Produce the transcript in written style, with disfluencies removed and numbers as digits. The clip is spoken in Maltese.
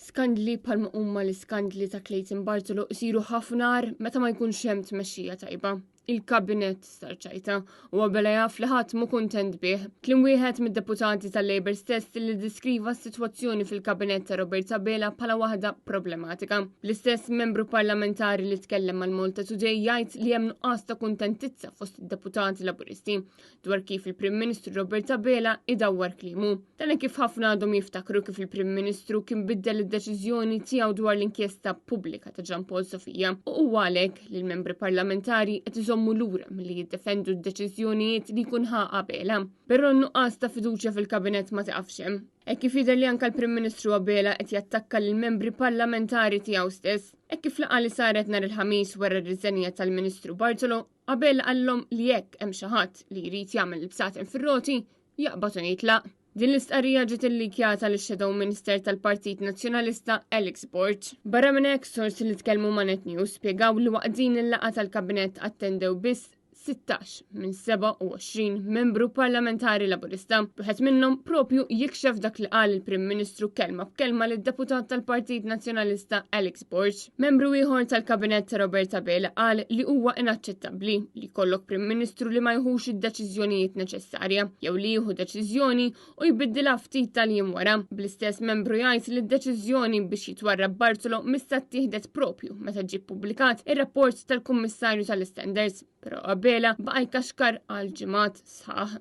Skandli bħalma huma l-iskandli ta' Clayton Bartolo isiru ħafnar meta ma jkunx hemm tmexxija tajba. Il-kabinet starċajta u għabela jaf li ħadd mu kuntent bih. Klim wieħed mid-deputati tal-Labor stess li diskriva s-sitwazzjoni fil-kabinet ta' Roberta Bela bħala waħda problematika. L-istess membru parlamentari li tkellem mal-Malta Today jgħid li hemm nuqqas ta' kuntentizza fost id-deputati laburisti dwar kif il-Prim Ministru Roberta Bela idawwar klimu. Dan kif ħafna għadhom jiftakru kif il-Prim Ministru kien biddel id-deċiżjoni tiegħu dwar l-inkjesta pubblika ta' Jan Paul Sofija u għalhekk li l-membri parlamentari qed iżommu lura milli jiddefendu d-deċiżjonijiet li jkun ħaqa Bela. Però n-nuqqas ta' fiduċja fil-kabinet ma taqafx hemm. Hekk kif jidher li anke l-Prim Ministru Abela qed jattakka lill-membri parlamentari tiegħu stess. Hekk kif laqgħa li saret nhar il-ħamis wara r-riżenja tal-Ministru Bartolo, Abela qallhom li jekk hemm xi ħadd li jrid jagħmel il-bsaten fir-roti, jaqbad u jitlaq. Din l-istqarrija ġiet illikjata lix-Shadow Minister tal-Partit Nazzjonalista Alex Borch. Barra minn hekk sorsi li tkellmu ma' Net News spjegaw li waqt din il-laqgħa tal-Kabinett attendew biss 16 minn 27 membru parlamentari laburista. Wieħed minnhom propju jikxef dak li qal il-Prim Ministru kelma b'kelma lid-deputat tal-Partit Nazzjonalista Alex Borch. Membru ieħor tal-Kabinett ta' Roberta Bela qal li huwa inaċċettabbli li jkollok Prim Ministru li ma jħux id-deċiżjonijiet neċessarja jew li jieħu deċiżjoni u jbiddilha ftit tal-jiem wara. Bl-istess membru jgħid li d-deċiżjoni biex jitwarrab Bartolo mista ttieħdet propju meta ġie ppubblikat ir-rapport tal-Kummissarju tal-Standards, però Abela baqa' jkaxkar għal ġimgħat sħaħ.